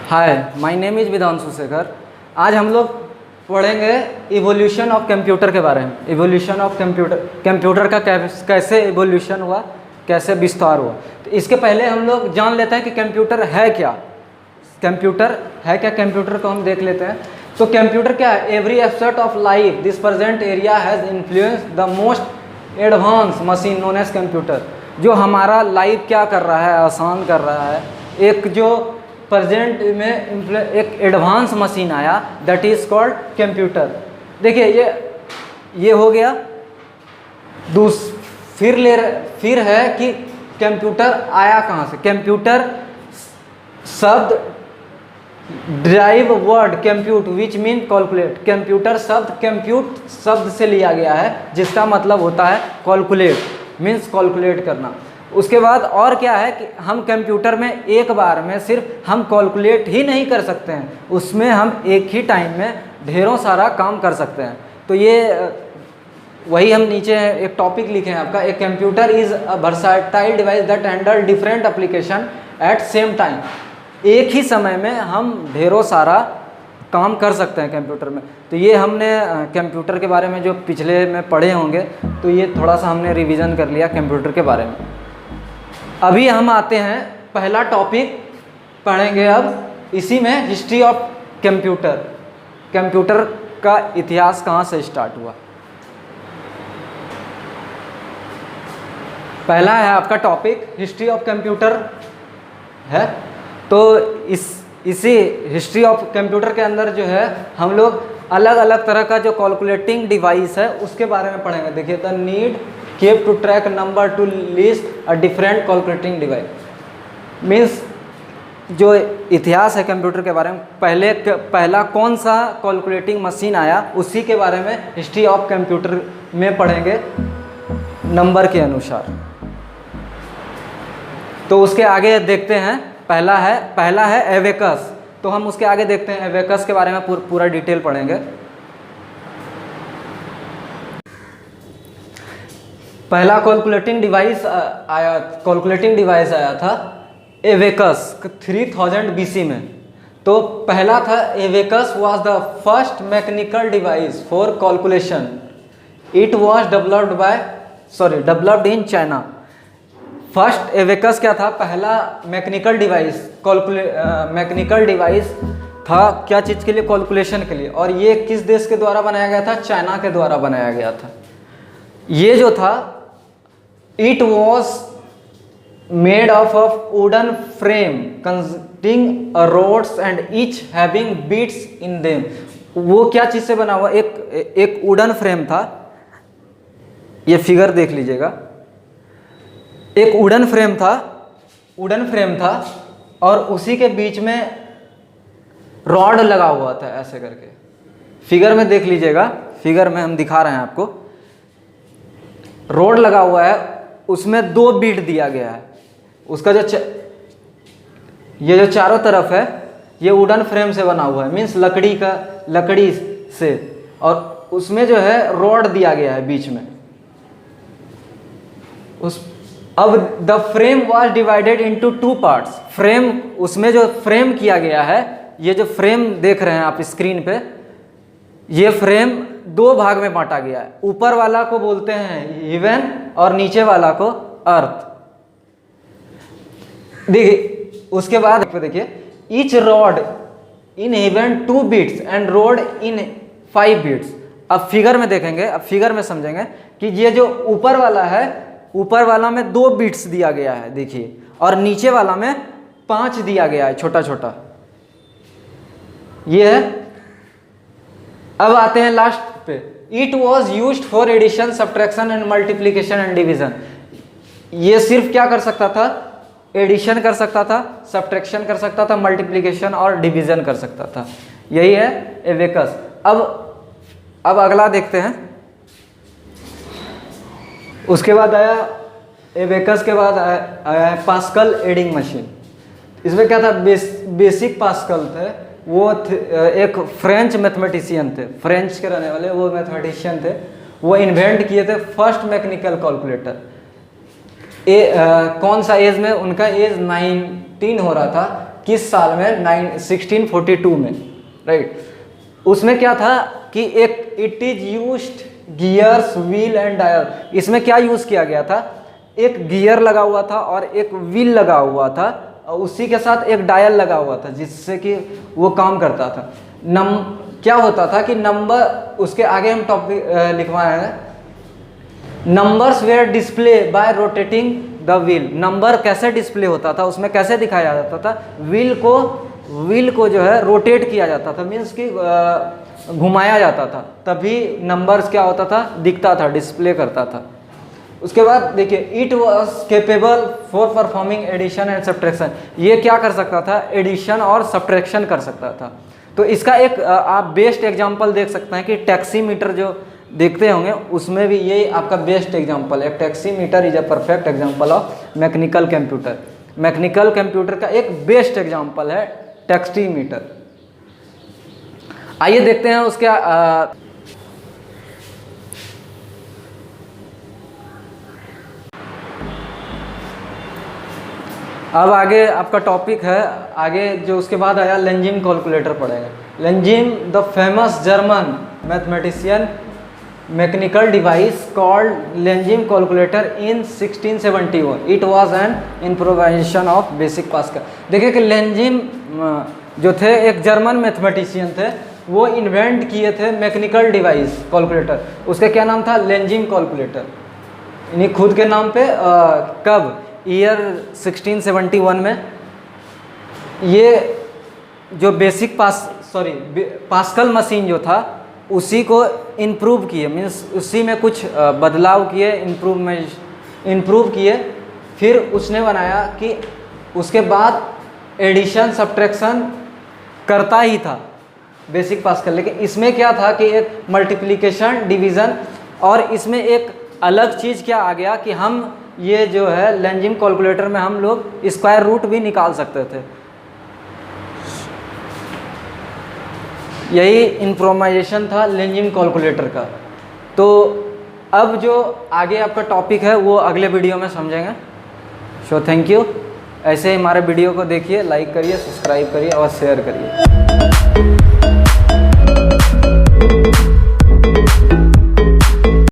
Hi, my name is Vidhanshu Shekhar. आज हम लोग पढ़ेंगे इवोल्यूशन ऑफ कंप्यूटर के बारे में। इवोल्यूशन ऑफ कंप्यूटर का कैसे इवोल्यूशन हुआ, कैसे विस्तार हुआ। तो इसके पहले हम लोग जान लेते हैं कि कंप्यूटर है क्या। कंप्यूटर को हम देख लेते हैं। तो कंप्यूटर क्या है? Every aspect of life this present area has influence the most advance machine known as computer. जो हमारा लाइफ क्या कर रहा है, आसान कर रहा है। एक जो प्रेजेंट में एक एडवांस मशीन आया, दैट इज़ कॉल्ड कंप्यूटर। देखिए ये हो गया। फिर है कि कंप्यूटर आया कहाँ से। कंप्यूटर शब्द drive word compute which mean calculate. Computer शब्द कंप्यूट शब्द से लिया गया है, जिसका मतलब होता है कैलकुलेट, मीन्स कैलकुलेट करना। उसके बाद और क्या है कि हम कंप्यूटर में एक बार में सिर्फ हम कैलकुलेट ही नहीं कर सकते हैं, उसमें हम एक ही टाइम में ढेरों सारा काम कर सकते हैं। तो ये वही हम नीचे एक टॉपिक लिखे हैं आपका, a computer is a versatile device that handle different application at same time. एक ही समय में हम ढेरों सारा काम कर सकते हैं कंप्यूटर में। तो ये हमने कंप्यूटर के बारे में जो पिछले में पढ़े होंगे, तो ये थोड़ा सा हमने रिवीजन कर लिया कंप्यूटर के बारे में। अभी हम आते हैं, पहला टॉपिक पढ़ेंगे अब इसी में, हिस्ट्री ऑफ कंप्यूटर। कंप्यूटर का इतिहास कहाँ से स्टार्ट हुआ। पहला है आपका टॉपिक हिस्ट्री ऑफ कंप्यूटर है। तो इसी हिस्ट्री ऑफ कंप्यूटर के अंदर जो है हम लोग अलग अलग तरह का जो कैलकुलेटिंग डिवाइस है उसके बारे में पढ़ेंगे। देखिए, the need kept to track number to list a different calculating device. Means जो इतिहास है कंप्यूटर के बारे में, पहला कौन सा कैलकुलेटिंग मशीन आया, उसी के बारे में हिस्ट्री ऑफ कंप्यूटर में पढ़ेंगे नंबर के अनुसार। तो उसके आगे देखते हैं, पहला है एवेकस। तो हम उसके आगे देखते हैं, एवेकस के बारे में पूरा डिटेल पढ़ेंगे। पहला कैलकुलेटिंग डिवाइस आया था एवेकस 3000 BC में। तो पहला था abacus was the first mechanical device for calculation. It was developed in China. First abacus क्या था? पहला मैकेनिकल डिवाइस था। क्या चीज़ के लिए? कैलकुलेशन के लिए। और ये किस देश के द्वारा बनाया गया था? चाइना के द्वारा बनाया गया था। ये जो था, it was made of wooden frame consisting rods and each having beads in them. वो क्या चीज़ से बना हुआ? एक वुडन फ्रेम था। ये फिगर देख लीजिएगा। एक वुडन फ्रेम था और उसी के बीच में रॉड लगा हुआ था, ऐसे करके। फिगर में देख लीजिएगा, फिगर में हम दिखा रहे हैं आपको। रॉड लगा हुआ है, उसमें 2 बीट दिया गया है। उसका ये जो चारों तरफ है, ये वुडन फ्रेम से बना हुआ है, मीन्स लकड़ी से। और उसमें जो है रॉड दिया गया है बीच में। अब the frame was divided into 2 parts. Frame, उसमें जो फ्रेम किया गया है, ये जो फ्रेम देख रहे हैं आप स्क्रीन पे, ये फ्रेम 2 भाग में बांटा गया है। ऊपर वाला को बोलते हैं हेवन और नीचे वाला को अर्थ। देखिए, उसके बाद देखिए, each rod in heaven 2 beads and rod in 5 beads. अब फिगर में देखेंगे, अब फिगर में समझेंगे कि ये जो ऊपर वाला है, ऊपर वाला में 2 बीट्स दिया गया है, देखिए, और नीचे वाला में 5 दिया गया है, छोटा छोटा। ये है। अब आते हैं लास्ट पे। It was used for addition, subtraction and multiplication and division. ये सिर्फ क्या कर सकता था? एडिशन कर सकता था, सब्ट्रैक्शन कर सकता था, मल्टीप्लीकेशन और डिवीजन कर सकता था। यही है एवेकस। अब अगला देखते हैं। उसके बाद आया एवेकस के बाद आया पास्कल एडिंग मशीन। इसमें क्या था? बेसिक पास्कल थे। वो एक फ्रेंच मैथमेटिशियन थे, फ्रेंच के रहने वाले वो मैथमेटिशियन थे। वो इन्वेंट किए थे फर्स्ट मैकेनिकल कैलकुलेटर। कौन सा एज में? उनका एज 19 हो रहा था किस साल में? 1642 में, राइट। उसमें क्या था कि एक it is used gears wheel and dial. इसमें क्या यूज किया गया था? एक गियर लगा हुआ था और एक व्हील लगा हुआ था, और उसी के साथ एक डायल लगा हुआ था जिससे कि वो काम करता था। क्या होता था कि नंबर, उसके आगे हम टॉपिक लिखवाए हैं, numbers were display by rotating the wheel. Number कैसे डिस्प्ले होता था, उसमें कैसे दिखाया जाता था? व्हील को जो है रोटेट किया जाता था, मीन्स कि घुमाया जाता था, तभी नंबर्स क्या होता था? दिखता था, डिस्प्ले करता था। उसके बाद देखिए, it was capable for performing addition and subtraction. ये क्या कर सकता था? एडिशन और सब्ट्रैक्शन कर सकता था। तो इसका एक आप बेस्ट एग्जांपल देख सकते हैं कि टैक्सीमीटर जो देखते होंगे, उसमें भी ये आपका बेस्ट एग्जांपल है। Taximeter is a perfect example of mechanical computer. Mechanical computer का एक बेस्ट एग्जांपल है टैक्सीमीटर। आइए देखते हैं उसके अब आगे आपका टॉपिक है, आगे जो उसके बाद आया लेंजिम कैलकुलेटर पढ़ेगा। Leibniz the famous German mathematician mechanical device called Leibniz calculator in 1671। It was an improvisation of basic Pascal. देखिए कि लेंजिम जो थे एक जर्मन मैथमेटिशियन थे, वो इन्वेंट किए थे मैकेनिकल डिवाइस कैलकुलेटर। उसका क्या नाम था? लेंजिम कैलकुलेटर, इन्हीं खुद के नाम पे। कब? ईयर 1671 में। ये जो बेसिक पास्कल मशीन जो था उसी को इम्प्रूव किए, मीन्स उसी में कुछ बदलाव किए, इम्प्रूव किए। फिर उसने बनाया कि उसके बाद एडिशन सब्ट्रैक्शन करता ही था बेसिक पास्कल, लेकिन इसमें क्या था कि एक मल्टीप्लिकेशन, डिवीज़न, और इसमें एक अलग चीज़ क्या आ गया कि हम ये जो है लेंजिम कैलकुलेटर में हम लोग स्क्वायर रूट भी निकाल सकते थे। यही इम्प्रोवाइजेशन था लेंजिम कैलकुलेटर का। तो अब जो आगे आपका टॉपिक है वो अगले वीडियो में समझेंगे। So thank you. ऐसे ही हमारे वीडियो को देखिए, लाइक करिए, सब्सक्राइब करिए और शेयर करिए।